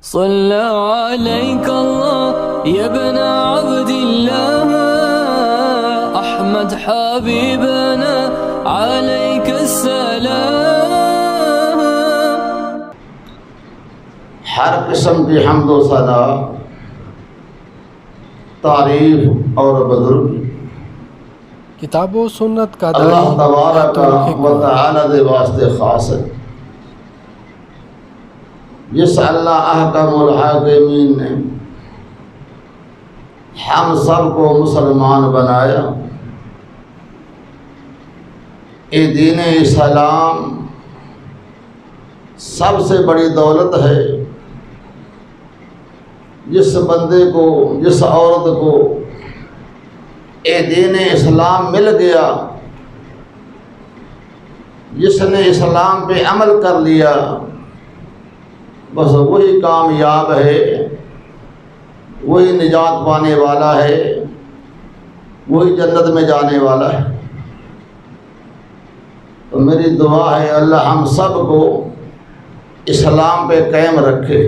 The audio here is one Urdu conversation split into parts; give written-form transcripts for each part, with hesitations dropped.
صلى عليك الله يا ابن عبد الله أحمد حبيبنا عليك السلام. ہر قسم کی حمد و ثنا، تعریف اور بزرگی کتاب و سنت کا اللہ تبارک و تعالی دے واسطے خاص ہے، جس اللہ احکم الحاکمین نے ہم سب کو مسلمان بنایا. یہ دین اسلام سب سے بڑی دولت ہے. جس بندے کو، جس عورت کو یہ دین اسلام مل گیا، جس نے اسلام پہ عمل کر لیا، بس وہی کامیاب ہے، وہی نجات پانے والا ہے، وہی جنت میں جانے والا ہے. تو میری دعا ہے اللہ ہم سب کو اسلام پہ قائم رکھے.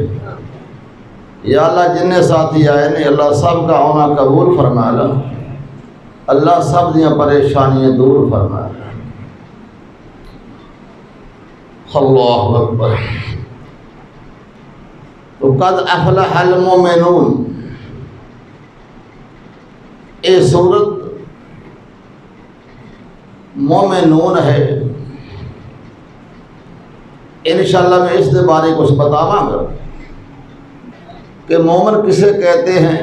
یا اللہ جنہیں ساتھی آئے نے اللہ سب کا ہونا قبول فرما لا، اللہ سب دیاں پریشانیاں دور فرما لا. اللہ اکبر. تو قد افلح المؤمنون، یہ سورت مومنون ہے. انشاءاللہ میں اس کے بارے کچھ بتاواں گا کہ مومن کسے کہتے ہیں،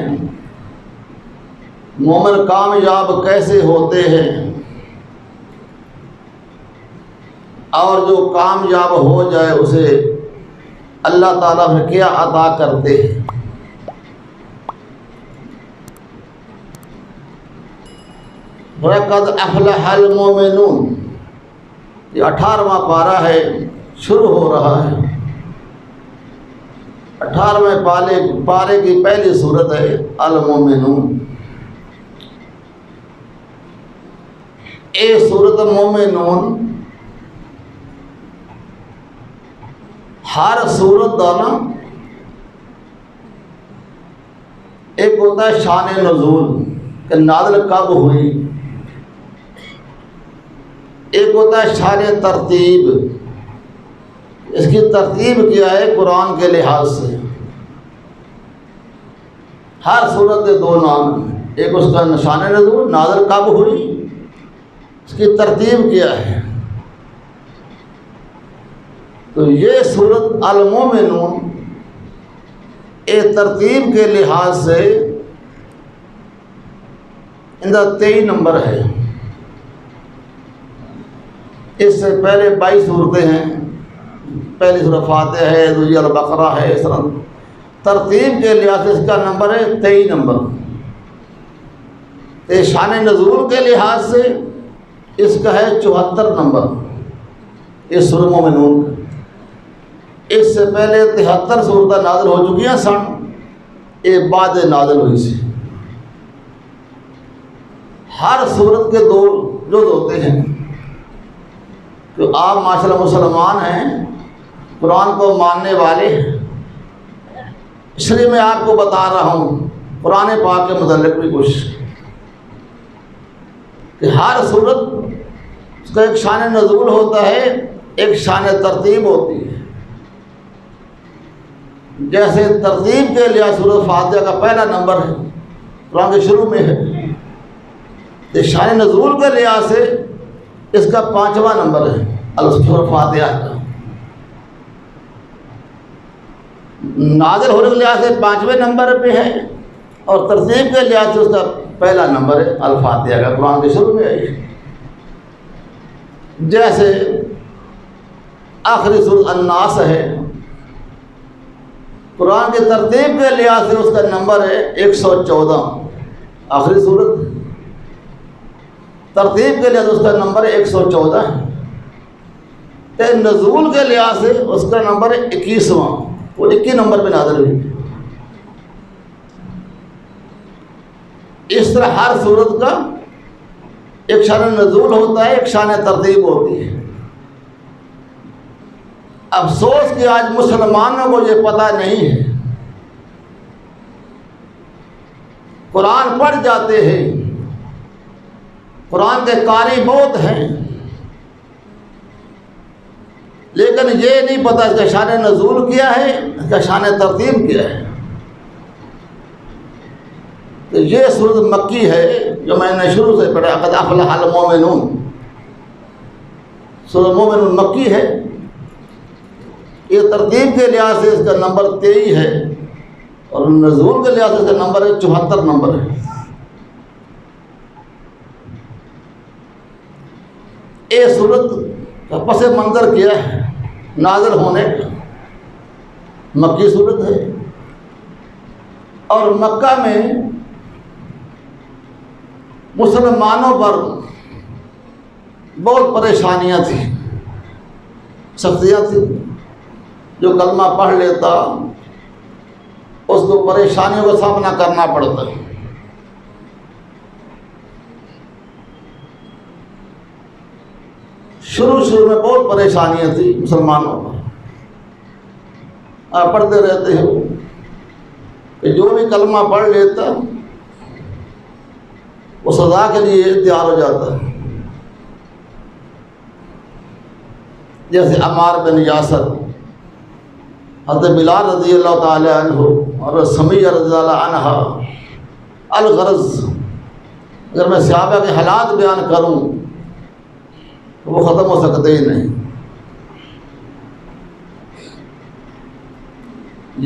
مومن کامیاب کیسے ہوتے ہیں، اور جو کامیاب ہو جائے اسے اللہ تعالیٰ پھر کیا عطا کرتے ہیں. قد افلح المؤمنون، یہ 18واں پارہ ہے، شروع ہو رہا ہے. 18ویں پارے کی پہلی صورت ہے المؤمنون. اے صورت مومنون ہر صورت کا نا ایک ہوتا ہے شان نزول کہ نازل کب ہوئی، ایک ہوتا ہے شان ترتیب، اس کی ترتیب کیا ہے قرآن کے لحاظ سے. ہر صورت کے دو نام ہیں، ایک اس کا شان نزول نازل کب ہوئی، اس کی ترتیب کیا ہے. تو یہ صورت المؤمنون ایک ترتیب کے لحاظ سے ان کا 23 نمبر ہے. اس سے پہلے 22 صورتیں ہیں، پہلی سورہ فاتحہ ہے، دوسری البقرہ ہے. اس طرح ترتیب کے لحاظ سے اس کا نمبر ہے 23 نمبر. شان نزول کے لحاظ سے اس کا ہے 74 نمبر اس سورہ مومنون کا. اس سے پہلے 73 صورتیں نازل ہو چکی ہیں سن، ایک بعد نازل ہوئی سی. ہر صورت کے دو جز ہوتے ہیں کہ آپ ماشاءاللہ مسلمان ہیں، قرآن کو ماننے والے ہیں. اس لیے میں آپ کو بتا رہا ہوں قرآن پاک کے متعلق بھی کچھ کہ ہر صورت اس کا ایک شان نزول ہوتا ہے، ایک شان ترتیب ہوتی ہے. جیسے ترتیب کے لحاظ سورۃ فاتحہ کا پہلا نمبر ہے، قرآن کے شروع میں ہے. شان نزول کے لحاظ سے اس کا 5واں نمبر ہے سورۃ فاتحہ کا. نازل ہونے کے لحاظ سے 5ویں نمبر پہ ہے، اور ترتیب کے لحاظ سے اس کا پہلا نمبر ہے الفاتحہ کا، قرآن کے شروع میں ہے. جیسے آخری سورۃ الناس ہے، قرآن کی ترتیب کے لحاظ سے اس کا نمبر ہے 114. آخری سورت ترتیب کے لحاظ سے اس کا نمبر 114 ہے. نزول کے لحاظ سے اس کا نمبر ہے 21واں، وہ 21 نمبر پہ نازل ہوئی. اس طرح ہر صورت کا ایک شان نزول ہوتا ہے، ایک شان ترتیب ہوتی ہے. افسوس کہ آج مسلمانوں کو یہ پتہ نہیں ہے قرآن پڑھ جاتے ہیں، قرآن کے قاری بہت ہیں، لیکن یہ نہیں پتہ اس کا شان نزول کیا ہے، اس کا شان ترتیب کیا ہے۔ تو یہ سورۃ مکی ہے جو میں نے شروع سے پڑھا، قد افلح المؤمنون۔ سورۃ مومنون مکی ہے، یہ ترتیب کے لحاظ سے اس کا نمبر 23 ہے، اور نزول کے لحاظ سے اس کا نمبر 74 نمبر ہے۔ یہ سورت کا پس منظر کیا ہے نازل ہونے کا، مکی سورت ہے، اور مکہ میں مسلمانوں پر بہت پریشانیاں تھیں، سختیاں تھیں۔ جو کلمہ پڑھ لیتا اس کو پریشانیوں کا سامنا کرنا پڑتا۔ شروع میں بہت پریشانیاں تھیں مسلمانوں پر، آپ پڑھتے رہتے ہو کہ جو بھی کلمہ پڑھ لیتا وہ سزا کے لیے تیار ہو جاتا ہے۔ جیسے عمار بن یاسر، حضرت بلال رضی اللہ تعالی عنہ اور سمیہ رضی اللہ عنہ۔ الغرض اگر میں صحابہ کے حالات بیان کروں تو وہ ختم ہو سکتے ہی نہیں۔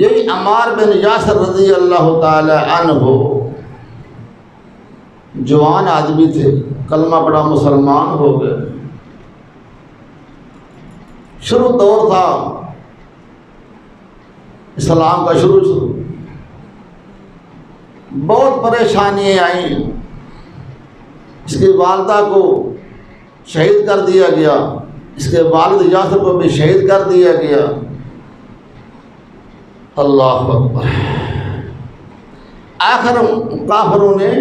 یہی عمار بن یاسر رضی اللہ تعالی عنہ جوان آدمی تھے، کلمہ پڑھا مسلمان ہو گئے۔ شروع دور تھا اسلام کا، شروع بہت پریشانیاں آئیں۔ اس کی والدہ کو شہید کر دیا گیا، اس کے والد یاسر کو بھی شہید کر دیا گیا۔ اللہ اکبر۔ آخر کافروں نے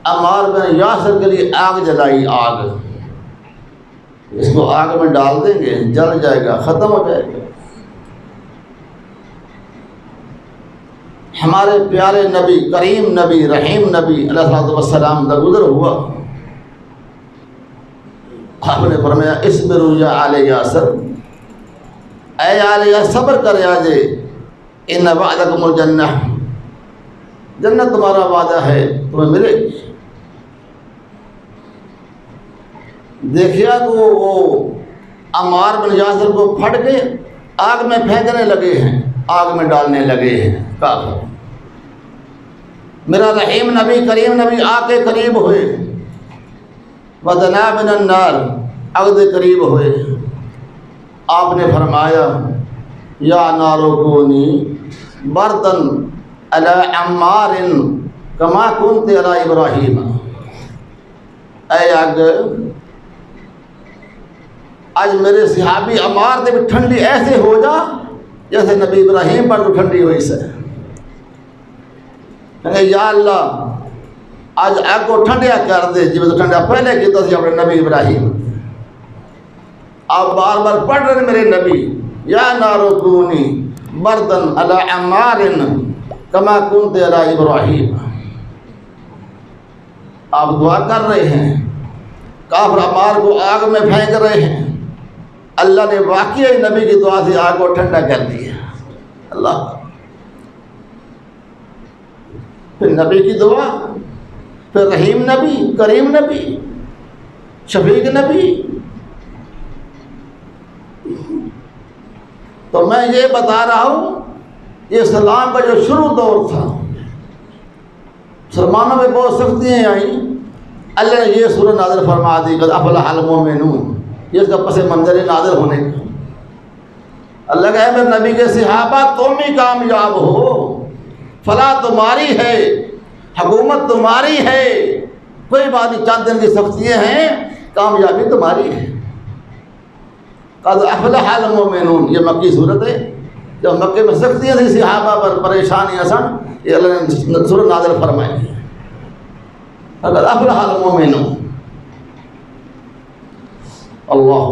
عمار بن یاسر کے لیے آگ جلائی، آگ، اس کو آگ میں ڈال دیں گے جل جائے گا، ختم ہو جائے گا۔ ہمارے پیارے نبی، کریم نبی، رحیم نبی علیہ الصلوۃ والسلام درگزر ہوا، آپ نے فرمایا اصبروا یا آل یاسر، اے آل یاسر صبر کر آجے، ان وعدکم الجنہ، جنت تمہارا وعدہ ہے، تمہیں ملے گی۔ دیکھیا تو وہ عمار بن یاسر کو پھٹ کے آگ میں پھینکنے لگے ہیں، آگ میں ڈالنے لگے ہیں کافر۔ میرا رحیم نبی، کریم نبی آگ کے قریب ہوئے، وَدَنَا مِنَ النَّارِ، آگ کے قریب ہوئے۔ آپ نے فرمایا یا نار کونی بردن علی عمار کما کنت علی ابراہیم، اے آگ آج میرے صحابی عمار دے بھی ٹھنڈی ایسے ہو جا جیسے نبی ابراہیم پر تو ٹھنڈی ہوئی سے۔ یا اللہ آج آگ کو ٹھنڈیا کر دے جی میں تو ٹھنڈا پہلے کیتا سی اپنے نبی ابراہیم۔ آپ بار بار پڑھ رہے میرے نبی یا نار کونی بردن علی عمار کما کنت علی ابراہیم۔ آپ دعا کر رہے ہیں، کافر عمار کو آگ میں پھینک رہے ہیں، اللہ نے واقعی نبی کی دعا سے آگ کو ٹھنڈا کر دیا۔ اللہ، پھر نبی کی دعا، پھر رحیم نبی، کریم نبی، شفیق نبی۔ تو میں یہ بتا رہا ہوں یہ اسلام کا جو شروع دور تھا، مسلمانوں میں بہت سختیاں آئیں، اللہ نے یہ سورہ نازل فرما دی قد افلح المؤمنون، یہ اس کا پس منظر نازل ہونے کا۔ اللہ کہے میرے نبی کے صحابہ تم ہی کامیاب ہو، فلاح تمہاری ہے، حکومت تمہاری ہے، کوئی بات نہیں، چند دن کی سختیاں ہیں، کامیابی تمہاری ہے۔ قد افلح المؤمنون، یہ مکی صورت ہے، جب مکے میں سختیاں تھیں صحابہ پر، پریشانیاں سن، یہ اللہ نے سورہ نازل فرمائی۔ قد افلح المؤمنون، اللہ